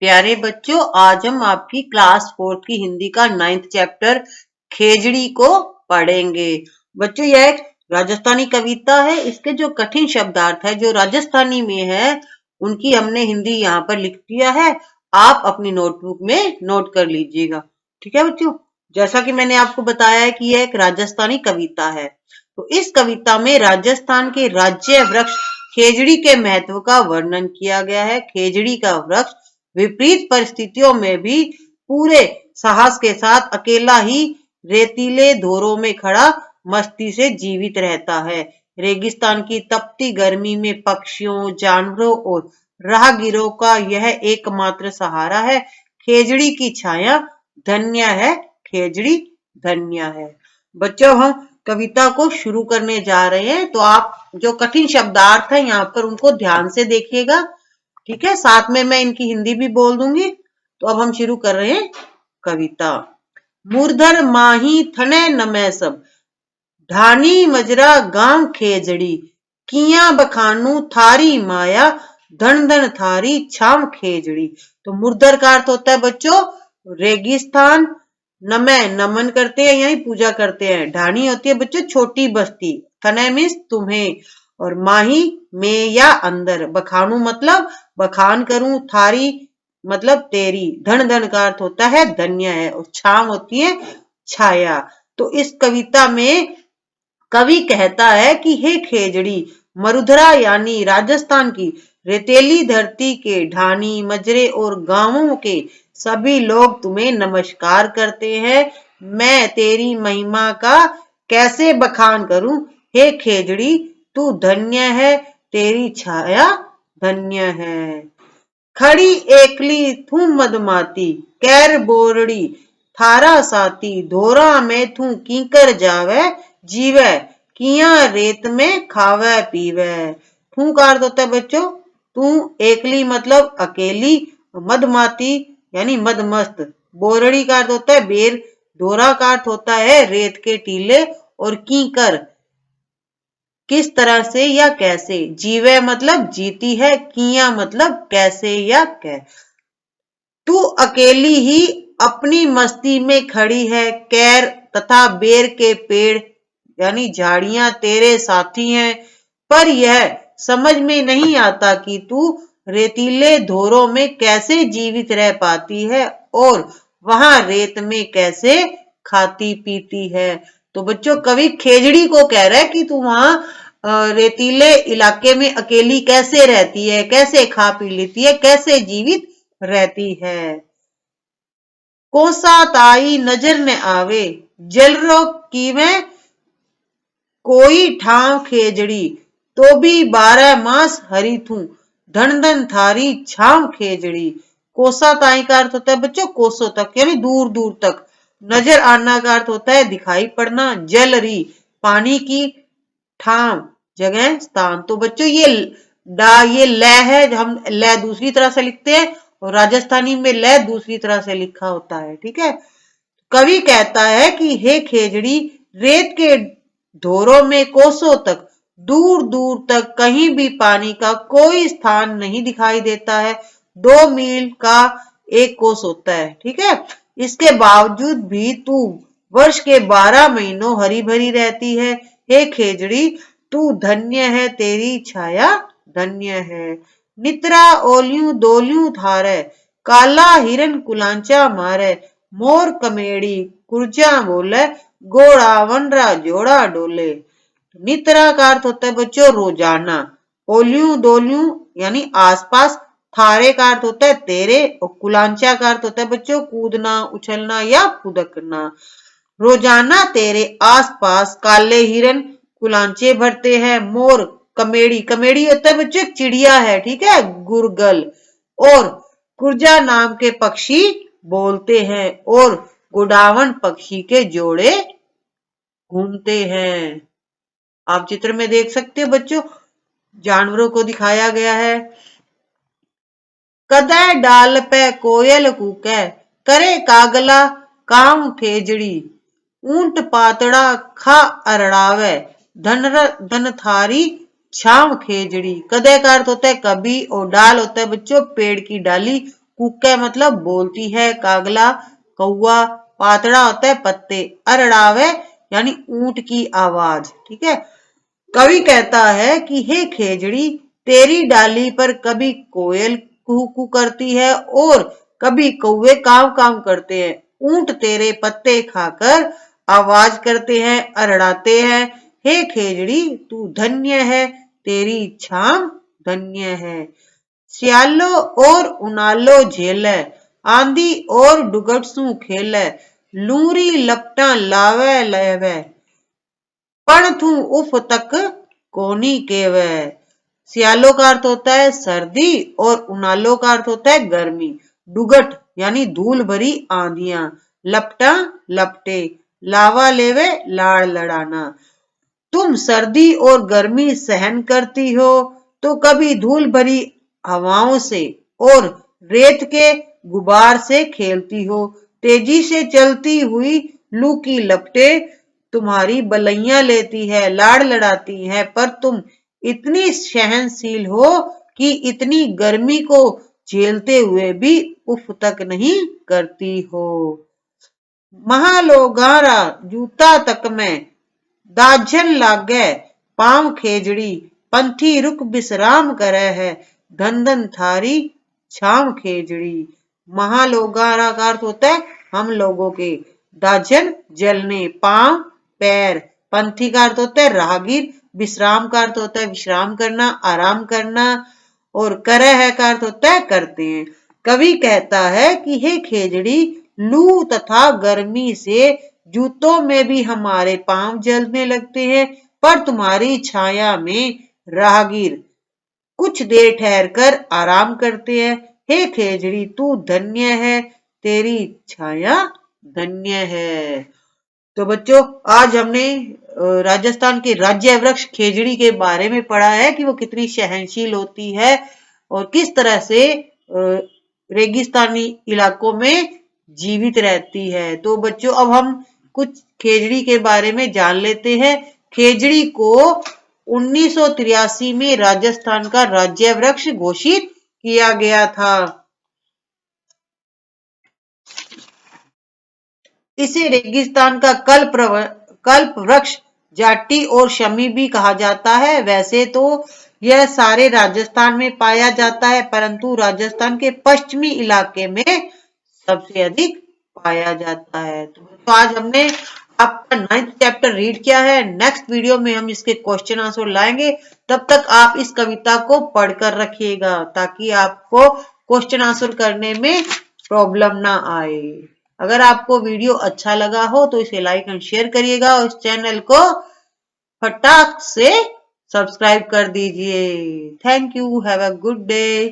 प्यारे बच्चों, आज हम आपकी क्लास 4 की हिंदी का 9th चैप्टर खेजड़ी को पढ़ेंगे। बच्चों, यह एक राजस्थानी कविता है। इसके जो कठिन शब्दार्थ है जो राजस्थानी में है उनकी हमने हिंदी यहाँ पर लिख दिया है। आप अपनी नोटबुक में नोट कर लीजिएगा। ठीक है बच्चों, जैसा कि मैंने आपको बताया है कि यह एक राजस्थानी कविता है, तो इस कविता में राजस्थान के राज्य वृक्ष खेजड़ी के महत्व का वर्णन किया गया है। खेजड़ी का वृक्ष विपरीत परिस्थितियों में भी पूरे साहस के साथ अकेला ही रेतीले धोरों में खड़ा मस्ती से जीवित रहता है। रेगिस्तान की तपती गर्मी में पक्षियों, जानवरों और राहगीरों का यह एकमात्र सहारा है। खेजड़ी की छाया धन्य है, खेजड़ी धन्य है। बच्चों, हम कविता को शुरू करने जा रहे हैं, तो आप जो कठिन शब्दार्थ है यहाँ पर उनको ध्यान से देखिएगा। ठीक है, साथ में मैं इनकी हिंदी भी बोल दूंगी। तो अब हम शुरू कर रहे हैं कविता। मूर्धर माही थने नमै सब, ढानी मजरा गांव खेजड़ी, किया बखानू थारी माया, धन धन थारी छाम खेजड़ी। तो मूर्धर का अर्थ होता है बच्चों रेगिस्तान, नमै नमन करते हैं यानी पूजा करते हैं, ढानी होती है बच्चों छोटी बस्ती, थने मीन्स तुम्हें, और माही में या अंदर, बखानू मतलब बखान करूं, थारी मतलब तेरी, धन धन का अर्थ होता है धन्य है, और छाम होती है छाया। तो इस कविता में कवि कहता है कि हे खेजड़ी, मरुधरा यानी राजस्थान की रेतीली धरती के ढानी, मजरे और गांवों के सभी लोग तुम्हें नमस्कार करते हैं। मैं तेरी महिमा का कैसे बखान करूं। हे खेजड़ी, तू धन्य है, तेरी छाया धन्य है। खड़ी एकली थू मदमाती, कैर बोरड़ी थारा साथी, धोरा में थू कीकर जावे, जीवे किया रेत में खावे पीवे। थू का अर्थ होता है बच्चों तू, एकली मतलब अकेली, मदमाती यानी मदमस्त, बोरड़ी का अर्थ होता है बेर, धोरा का अर्थ होता है रेत के टीले, और कीकर किस तरह से या कैसे, जीवे मतलब जीती है, किया मतलब कैसे या कै। तू अकेली ही अपनी मस्ती में खड़ी है, कैर तथा बेर के पेड़ यानी झाड़ियां तेरे साथी हैं, पर यह समझ में नहीं आता कि तू रेतीले धोरों में कैसे जीवित रह पाती है और वहां रेत में कैसे खाती पीती है। तो बच्चों, कवि खेजड़ी को कह रहा है कि तू वहां रेतीले इलाके में अकेली कैसे रहती है, कैसे खा पी लेती है, कैसे जीवित रहती है। कोसा ताई नजर न आवे, जलरो की में कोई ठाव खेजड़ी, तो भी 12 मास हरी थू, धन धन थारी छाव खेजड़ी। कोसा ताई का अर्थ होता है बच्चों कोसों तक यानी दूर दूर तक, नजर आना का अर्थ होता है दिखाई पड़ना, जलरी पानी की, ठाम जगह स्थान। तो बच्चों ये ल है, हम ल दूसरी तरह से लिखते हैं और राजस्थानी में ल दूसरी तरह से लिखा होता है। ठीक है, कवि कहता है कि हे खेजड़ी, रेत के धोरों में कोसों तक, दूर दूर तक कहीं भी पानी का कोई स्थान नहीं दिखाई देता है। 2 मील का एक कोस होता है। ठीक है, इसके बावजूद भी तू वर्ष के 12 महीनों हरी भरी रहती है। हे खेजड़ी, तू धन्य है, तेरी छाया धन्य है। नित्रा ओलियू दोलियू थारे, काला हिरन कुलांचा मारे, मोर कमेड़ी कुर्जा बोले, गोड़ा वनरा जोड़ा डोले। नित्रा का अर्थ होता है बच्चों रोजाना, ओलियू दोलियू यानी आसपास, थारे का अर्थ होता है तेरे, और कुलांचा का अर्थ होता है बच्चों कूदना, उछलना या फुदकना। रोजाना तेरे आसपास काले हिरन कुलांचे भरते हैं, मोर कमेड़ी, कमेड़ी होता है बच्चों चिड़िया है, ठीक है, गुरगल, और कुर्जा नाम के पक्षी बोलते हैं, और गुडावन पक्षी के जोड़े घूमते हैं। आप चित्र में देख सकते हो बच्चों, जानवरों को दिखाया गया है। कदै डाल पे कोयल कूकै, करे कागला काम खेजड़ी, ऊंट पातड़ा खा अरड़ावे, धन थारी छाव खेजड़ी। कदै का अर्थ होता है कभी, और डाल होता है बच्चों पेड़ की डाली, कूके मतलब बोलती है, कागला कौआ, पातड़ा होता है पत्ते, अरड़ावे यानी ऊंट की आवाज। ठीक है। कवि कहता है कि हे खेजड़ी, तेरी डाली पर कभी कोयल कू कू करती है और कभी कौवे काव काव करते हैं। ऊंट तेरे पत्ते खाकर आवाज करते हैं, अरड़ाते हैं। हे खेजड़ी, तू धन्य है, तेरी छाम धन्य है। सियालो और उनालो झेले, आंधी और डुगटसू खेले, लूरी लपटा लावे लेवे, पण तू उफ तक कोनी केवे। सियालो का अर्थ होता है सर्दी और उनालो का अर्थ होता है गर्मी। डुगट यानी धूल भरी आंधियां, लपटा लपटे, लावा लेवे लाड़ लड़ाना। तुम सर्दी और गर्मी सहन करती हो तो कभी धूल भरी हवाओं से और रेत के गुबार से खेलती हो। तेजी से चलती हुई लू की लपटे तुम्हारी बलैया लेती है, लाड़ लड़ाती है, पर तुम इतनी सहनशील हो कि इतनी गर्मी को झेलते हुए भी उफ तक नहीं करती हो। महालोगारा जूता तक में दाझन लागे पांव खेजड़ी, पंथी रुक विश्राम करे है, धन धन थारी छाम खेजड़ी। महालोगारा का अर्थ होता है हम लोगों के, दाझन जलने, पांव पैर, पंथी का अर्थ होता है राहगीर, विश्राम का अर्थ होता है विश्राम करना, आराम करना, और करे है का अर्थ होता है करते हैं। कवि कहता है कि हे खेजड़ी, लू तथा गर्मी से जूतों में भी हमारे पांव जलने लगते हैं, पर तुम्हारी छाया में राहगीर कुछ देर ठहरकर आराम करते हैं। हे खेजड़ी, तू धन्य है, तेरी छाया धन्य है। तो बच्चों, आज हमने राजस्थान के राज्य वृक्ष खेजड़ी के बारे में पढ़ा है कि वो कितनी सहनशील होती है और किस तरह से रेगिस्तानी इलाकों में जीवित रहती है। तो बच्चों, अब हम कुछ खेजड़ी के बारे में जान लेते हैं। खेजड़ी को 1983 में राजस्थान का राज्य वृक्ष घोषित किया गया था। इसे रेगिस्तान का कल्प वृक्ष, जाटी और शमी भी कहा जाता है। वैसे तो यह सारे राजस्थान में पाया जाता है, परंतु राजस्थान के पश्चिमी इलाके में सबसे अधिक पाया जाता है। तो आज हमने आपका 9th चैप्टर रीड किया है। नेक्स्ट वीडियो में हम इसके क्वेश्चन आंसर लाएंगे। तब तक आप इस कविता को पढ़कर रखिएगा ताकि आपको क्वेश्चन आंसर करने में प्रॉब्लम ना आए। अगर आपको वीडियो अच्छा लगा हो तो इसे लाइक एंड शेयर करिएगा और इस चैनल को फटाक से सब्सक्राइब कर दीजिए। Thank you. Have a good day.